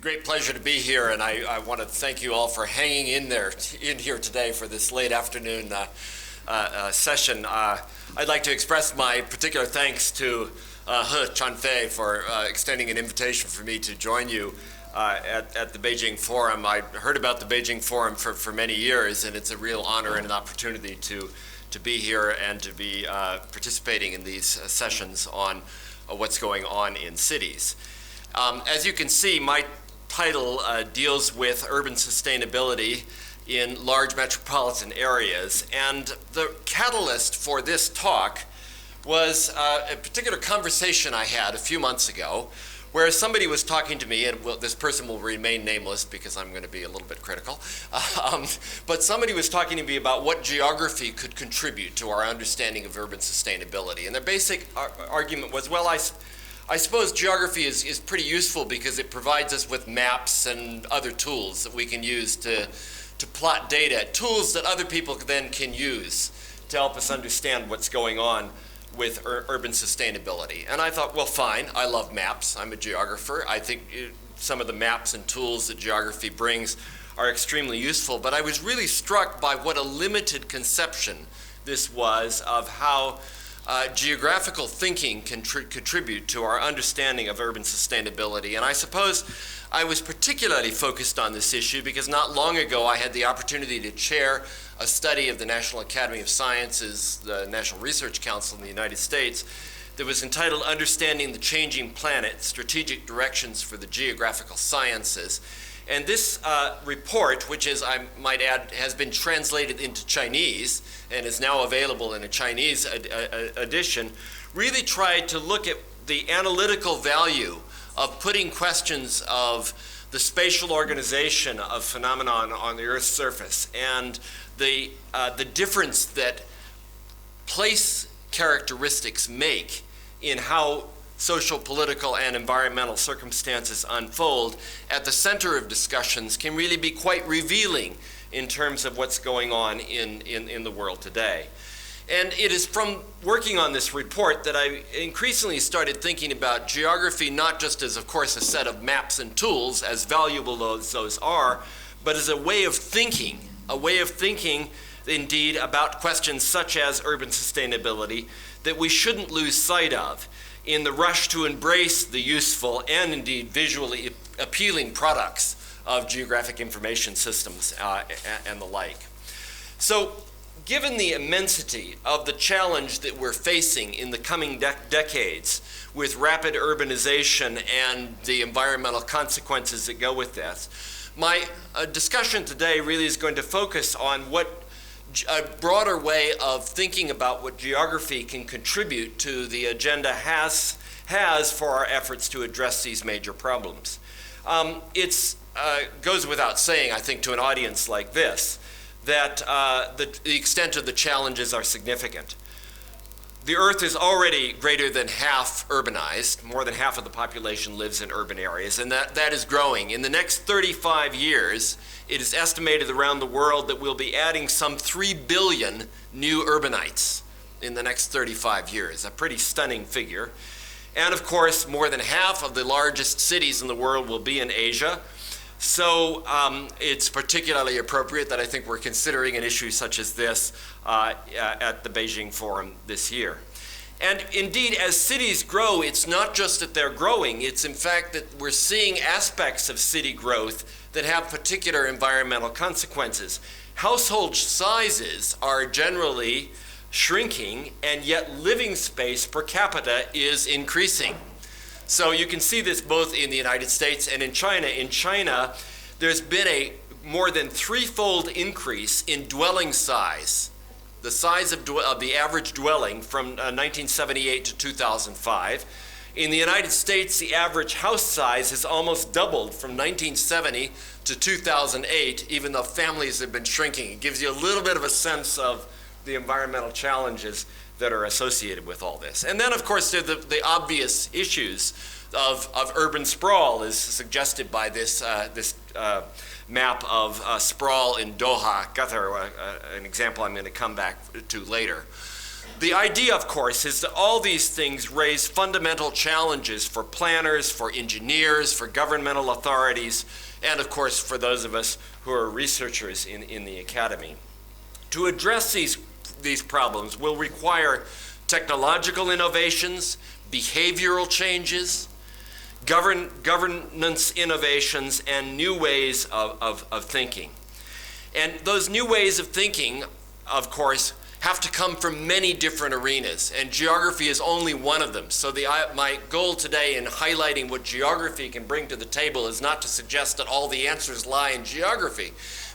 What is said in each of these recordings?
a great pleasure to be here, and I want to thank you all for hanging in here today for this late afternoon session. I'd like to express my particular thanks to He Chanfei for extending an invitation for me to join you at the Beijing Forum. I heard about the Beijing Forum for many years, and it's a real honor and an opportunity to be here and to be participating in these sessions on what's going on in cities. As you can see, my title deals with urban sustainability in large metropolitan areas, and the catalyst for this talk was a particular conversation I had a few months ago where somebody was talking to me, and this person will remain nameless because I'm going to be a little bit critical, but somebody was talking to me about what geography could contribute to our understanding of urban sustainability. And their basic argument was, well, I suppose geography is pretty useful because it provides us with maps and other tools that we can use to plot data, tools that other people then can use to help us understand what's going on with urban sustainability. And I thought, well, fine, I love maps. I'm a geographer. I think some of the maps and tools that geography brings are extremely useful, but I was really struck by what a limited conception this was of how geographical thinking can contribute to our understanding of urban sustainability. And I suppose I was particularly focused on this issue because not long ago I had the opportunity to chair a study of the National Academy of Sciences, the National Research Council in the United States, that was entitled Understanding the Changing Planet, Strategic Directions for the Geographical Sciences. And this report, which is, I might add, has been translated into Chinese and is now available in a Chinese edition, really tried to look at the analytical value of putting questions of the spatial organization of phenomena on the Earth's surface and the difference that place characteristics make in how social, political, and environmental circumstances unfold at the center of discussions can really be quite revealing in terms of what's going on in the world today. And it is from working on this report that I increasingly started thinking about geography not just as, of course, a set of maps and tools, as valuable as those are, but as a way of thinking indeed about questions such as urban sustainability that we shouldn't lose sight of in the rush to embrace the useful and indeed visually appealing products of geographic information systems and the like. So, given the immensity of the challenge that we're facing in the coming decades with rapid urbanization and the environmental consequences that go with this, my discussion today really is going to focus on what a broader way of thinking about what geography can contribute to the agenda has for our efforts to address these major problems. It goes without saying, I think, to an audience like this, that the extent of the challenges are significant. The Earth is already greater than half urbanized. More than half of the population lives in urban areas, and that is growing. In the next 35 years, it is estimated around the world that we'll be adding some 3 billion new urbanites in the next 35 years, a pretty stunning figure. And of course, more than half of the largest cities in the world will be in Asia. So it's particularly appropriate that I think we're considering an issue such as this at the Beijing Forum this year. And indeed, as cities grow, it's not just that they're growing, it's in fact that we're seeing aspects of city growth that have particular environmental consequences. Household sizes are generally shrinking, and yet living space per capita is increasing. So you can see this both in the United States and in China. In China, there's been a more than threefold increase in dwelling size, the size of the average dwelling from 1978 to 2005. In the United States, the average house size has almost doubled from 1970 to 2008, even though families have been shrinking. It gives you a little bit of a sense of the environmental challenges that are associated with all this. And then, of course, there are the obvious issues of urban sprawl, as suggested by this map of sprawl in Doha, Qatar, an example I'm going to come back to later. The idea, of course, is that all these things raise fundamental challenges for planners, for engineers, for governmental authorities, and of course for those of us who are researchers in the academy. To address these problems will require technological innovations, behavioral changes, governance innovations, and new ways of thinking. And those new ways of thinking, of course, have to come from many different arenas, and geography is only one of them. So my goal today in highlighting what geography can bring to the table is not to suggest that all the answers lie in geography,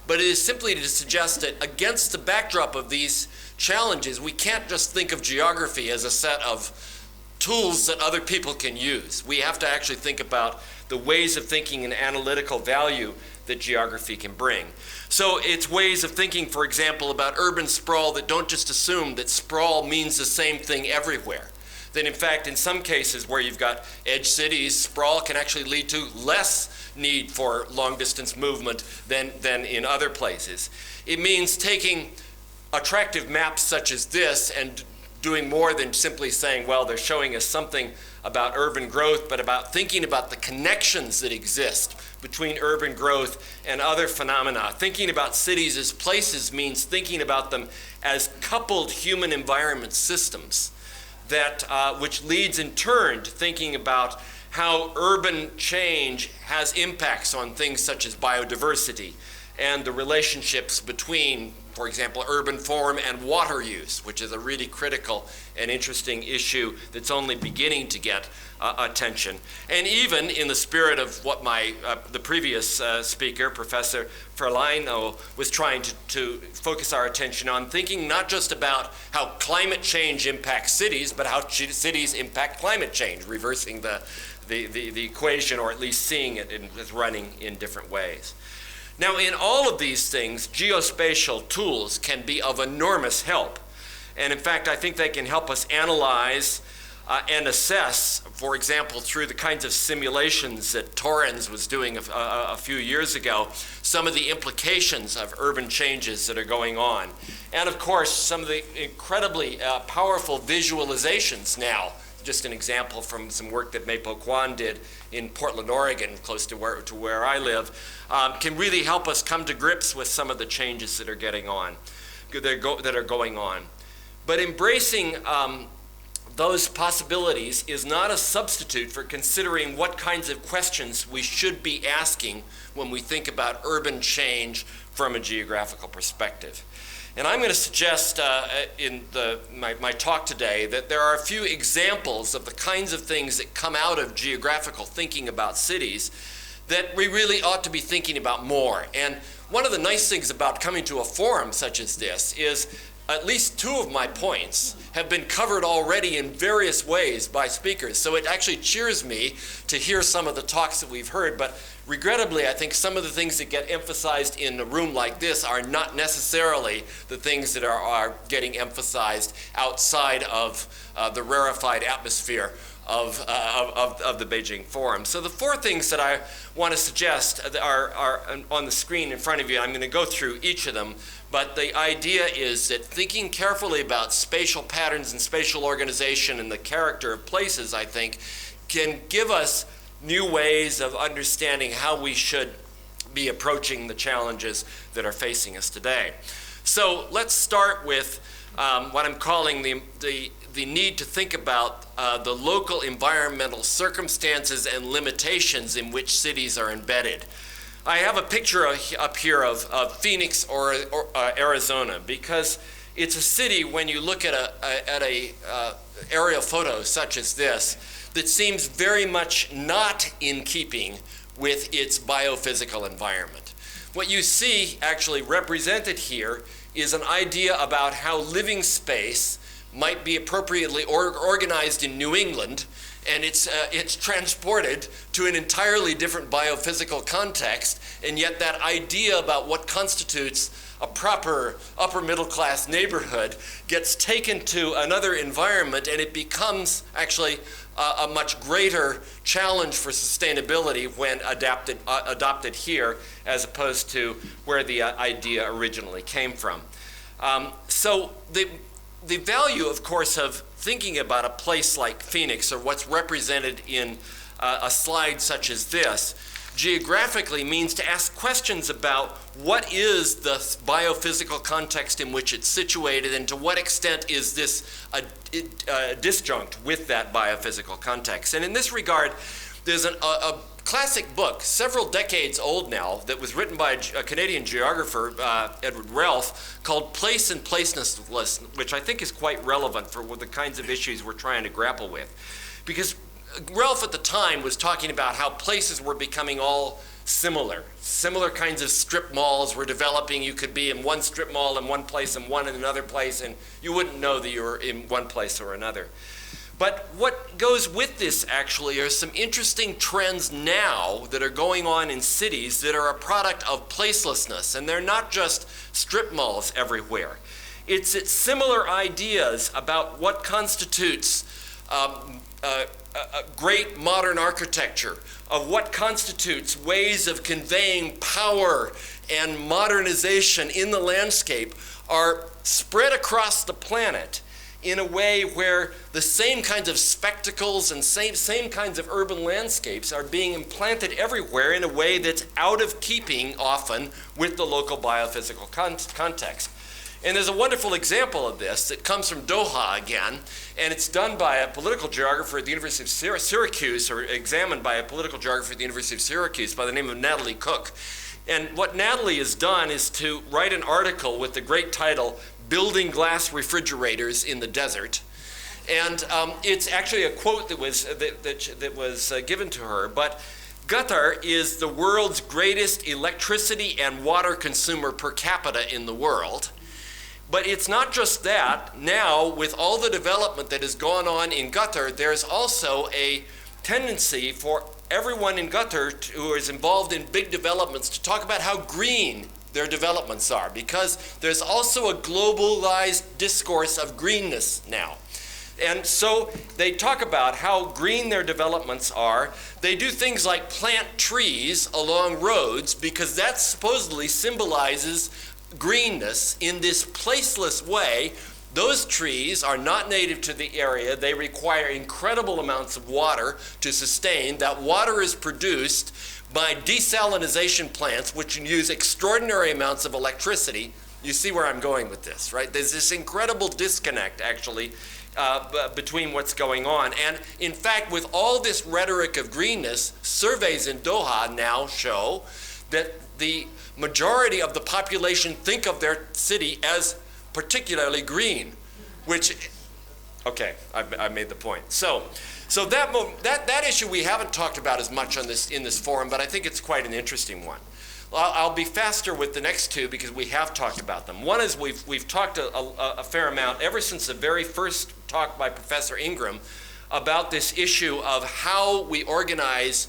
but it is simply to suggest that against the backdrop of these challenges, we can't just think of geography as a set of tools that other people can use. We have to actually think about the ways of thinking and analytical value that geography can bring. So it's ways of thinking, for example, about urban sprawl that don't just assume that sprawl means the same thing everywhere. That in fact, in some cases where you've got edge cities, sprawl can actually lead to less need for long distance movement than in other places. It means taking attractive maps such as this and doing more than simply saying, well, they're showing us something about urban growth, but about thinking about the connections that exist between urban growth and other phenomena. Thinking about cities as places means thinking about them as coupled human environment systems, that which leads in turn to thinking about how urban change has impacts on things such as biodiversity and the relationships between, for example, urban form and water use, which is a really critical and interesting issue that's only beginning to get attention. And even in the spirit of what the previous speaker, Professor Ferleino, was trying to focus our attention on, thinking not just about how climate change impacts cities, but how cities impact climate change, reversing the equation, or at least seeing it as running in different ways. Now, in all of these things, geospatial tools can be of enormous help. And in fact, I think they can help us analyze and assess, for example, through the kinds of simulations that Torrens was doing a few years ago, some of the implications of urban changes that are going on. And of course, some of the incredibly powerful visualizations now. Just an example from some work that Meipo Kwan did in Portland, Oregon, close to where I live, can really help us come to grips with some of the changes that are going on. But embracing those possibilities is not a substitute for considering what kinds of questions we should be asking when we think about urban change from a geographical perspective. And I'm going to suggest in my talk today that there are a few examples of the kinds of things that come out of geographical thinking about cities that we really ought to be thinking about more. And one of the nice things about coming to a forum such as this is at least two of my points have been covered already in various ways by speakers. So it actually cheers me to hear some of the talks that we've heard, but regrettably, I think some of the things that get emphasized in a room like this are not necessarily the things that are getting emphasized outside of the rarefied atmosphere of the Beijing Forum. So the four things that I want to suggest are on the screen in front of you. I'm going to go through each of them, but the idea is that thinking carefully about spatial patterns and spatial organization and the character of places, I think, can give us new ways of understanding how we should be approaching the challenges that are facing us today. So let's start with what I'm calling the need to think about the local environmental circumstances and limitations in which cities are embedded. I have a picture up here of Phoenix or Arizona, because it's a city, when you look at a aerial photo such as this, that seems very much not in keeping with its biophysical environment. What you see actually represented here is an idea about how living space might be appropriately organized in New England, and it's transported to an entirely different biophysical context, and yet that idea about what constitutes a proper upper middle class neighborhood gets taken to another environment, and it becomes actually a much greater challenge for sustainability when adopted here as opposed to where the idea originally came from. So the value, of course, of thinking about a place like Phoenix, or what's represented in a slide such as this, geographically means to ask questions about what is the biophysical context in which it's situated, and to what extent is this disjunct with that biophysical context. And in this regard, there's a classic book, several decades old now, that was written by a Canadian geographer, Edward Ralph, called Place and Placelessness, which I think is quite relevant for the kinds of issues we're trying to grapple with. Because Ralph at the time was talking about how places were becoming all similar. Similar kinds of strip malls were developing. You could be in one strip mall in one place and one in another place, and you wouldn't know that you were in one place or another. But what goes with this actually are some interesting trends now that are going on in cities that are a product of placelessness. And they're not just strip malls everywhere. It's similar ideas about what constitutes a great modern architecture, of what constitutes ways of conveying power and modernization in the landscape, are spread across the planet in a way where the same kinds of spectacles and same kinds of urban landscapes are being implanted everywhere in a way that's out of keeping often with the local biophysical context. And there's a wonderful example of this that comes from Doha again, and it's done by a political geographer at the University of Syracuse, or examined by a political geographer at the University of Syracuse by the name of Natalie Cook. And what Natalie has done is to write an article with the great title, Building Glass Refrigerators in the Desert. And it's actually a quote that was given to her, but Qatar is the world's greatest electricity and water consumer per capita in the world. But it's not just that. Now, with all the development that has gone on in Qatar, there's also a tendency for everyone in Qatar who is involved in big developments to talk about how green their developments are, because there's also a globalized discourse of greenness now. And so they talk about how green their developments are. They do things like plant trees along roads, because that supposedly symbolizes greenness in this placeless way. Those trees are not native to the area. They require incredible amounts of water to sustain. That water is produced by desalinization plants, which use extraordinary amounts of electricity. You see where I'm going with this, right? There's this incredible disconnect, actually, between what's going on. And in fact, with all this rhetoric of greenness, surveys in Doha now show that the majority of the population think of their city as particularly green, which, okay, I made the point. So that issue we haven't talked about as much in this forum, but I think it's quite an interesting one. I'll be faster with the next two because we have talked about them. One is we've talked a fair amount ever since the very first talk by Professor Ingram about this issue of how we organize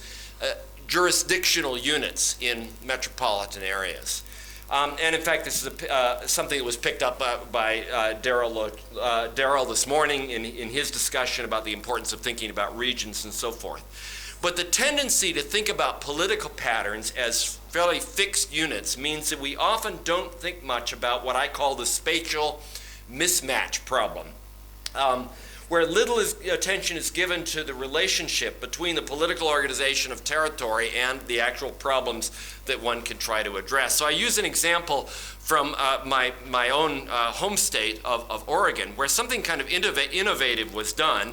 jurisdictional units in metropolitan areas. And in fact, this is something that was picked up by Daryl this morning in his discussion about the importance of thinking about regions and so forth. But the tendency to think about political patterns as fairly fixed units means that we often don't think much about what I call the spatial mismatch problem, where little attention is given to the relationship between the political organization of territory and the actual problems that one can try to address. So I use an example from my own home state of Oregon, where something kind of innovative was done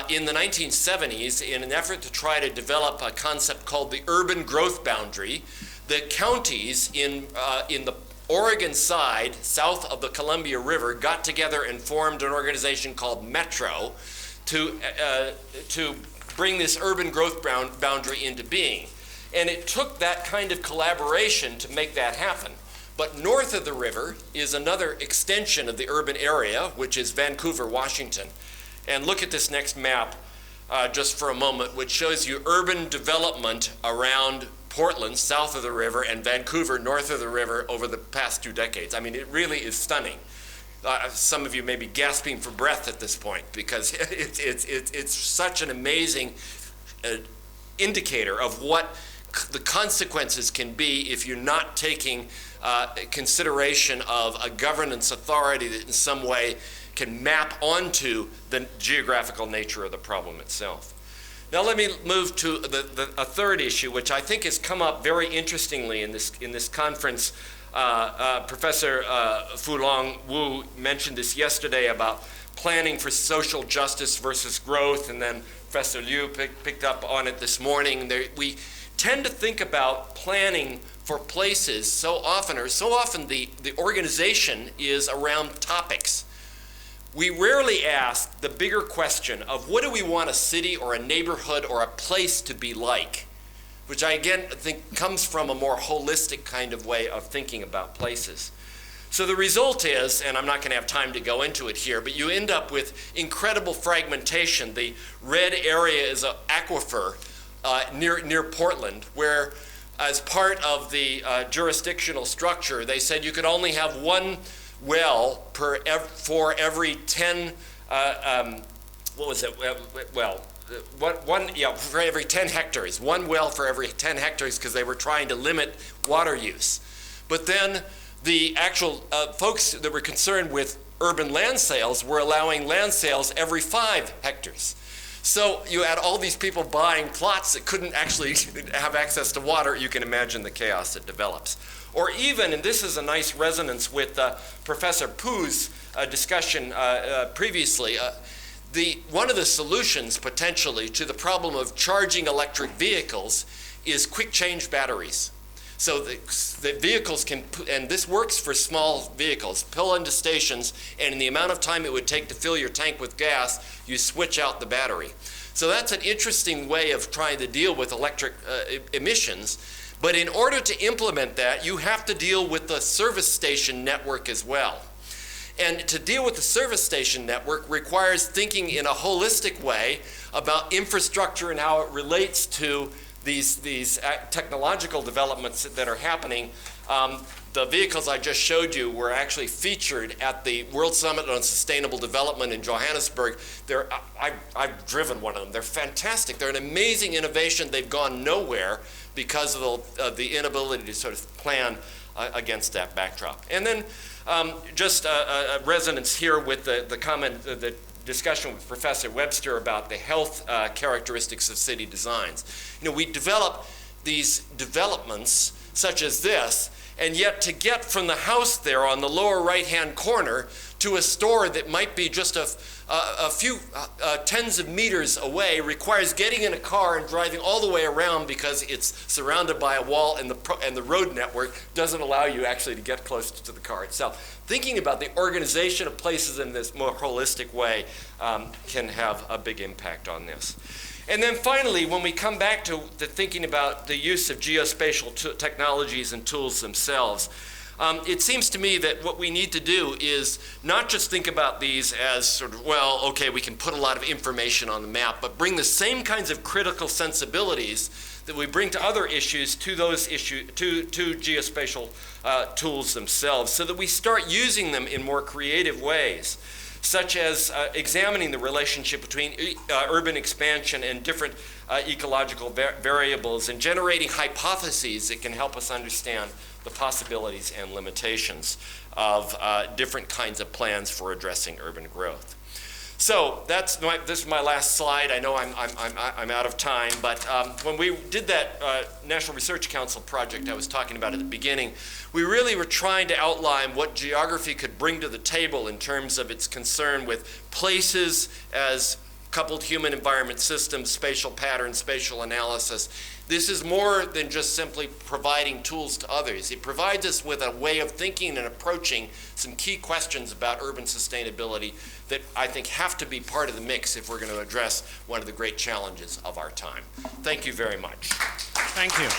in the 1970s in an effort to try to develop a concept called the urban growth boundary. The counties in the Oregon side, south of the Columbia River, got together and formed an organization called Metro to bring this urban growth boundary into being. And it took that kind of collaboration to make that happen. But north of the river is another extension of the urban area, which is Vancouver, Washington. And look at this next map just for a moment, which shows you urban development around Portland, south of the river, and Vancouver, north of the river, over the past 2 decades. I mean, it really is stunning. Some of you may be gasping for breath at this point because it's such an amazing indicator of what the consequences can be if you're not taking consideration of a governance authority that in some way can map onto the geographical nature of the problem itself. Now let me move to a third issue, which I think has come up very interestingly in this conference. Professor Fulong Wu mentioned this yesterday about planning for social justice versus growth, and then Professor Liu picked up on it this morning. We tend to think about planning for places so often the organization is around topics. We rarely ask the bigger question of what do we want a city or a neighborhood or a place to be like, which I again think comes from a more holistic kind of way of thinking about places. So the result is, and I'm not going to have time to go into it here, but you end up with incredible fragmentation. The red area is an aquifer near Portland, where as part of the jurisdictional structure, they said you could only have one well for every 10, for every 10 hectares. One well for every 10 hectares because they were trying to limit water use. But then the actual folks that were concerned with urban land sales were allowing land sales every 5 hectares. So you had all these people buying plots that couldn't actually have access to water. You can imagine the chaos that develops. Or even, and this is a nice resonance with Professor Pu's discussion previously, one of the solutions potentially to the problem of charging electric vehicles is quick change batteries. So the vehicles can, and this works for small vehicles, pull into stations, and in the amount of time it would take to fill your tank with gas, you switch out the battery. So that's an interesting way of trying to deal with electric emissions. But in order to implement that, you have to deal with the service station network as well. And to deal with the service station network requires thinking in a holistic way about infrastructure and how it relates to these technological developments that are happening. The vehicles I just showed you were actually featured at the World Summit on Sustainable Development in Johannesburg. I've driven one of them. They're fantastic. They're an amazing innovation. They've gone nowhere because of the inability to sort of plan against that backdrop. And then just a resonance here with the comment, the discussion with Professor Webster about the health characteristics of city designs. You know, we develop these developments such as this, and yet to get from the house there on the lower right-hand corner to a store that might be just a few tens of meters away requires getting in a car and driving all the way around because it's surrounded by a wall, and the road network doesn't allow you actually to get close to the car itself. Thinking about the organization of places in this more holistic way can have a big impact on this. And then finally, when we come back to thinking about the use of geospatial technologies and tools themselves, it seems to me that what we need to do is not just think about these as sort of, well, okay, we can put a lot of information on the map, but bring the same kinds of critical sensibilities that we bring to other issues to those issues, to geospatial tools themselves, so that we start using them in more creative ways, such as examining the relationship between urban expansion and different ecological variables, and generating hypotheses that can help us understand the possibilities and limitations of different kinds of plans for addressing urban growth. So this is my last slide. I know I'm out of time, but when we did that National Research Council project I was talking about at the beginning, we really were trying to outline what geography could bring to the table in terms of its concern with places as coupled human environment systems, spatial patterns, spatial analysis. This is more than just simply providing tools to others. It provides us with a way of thinking and approaching some key questions about urban sustainability that I think have to be part of the mix if we're going to address one of the great challenges of our time. Thank you very much. Thank you.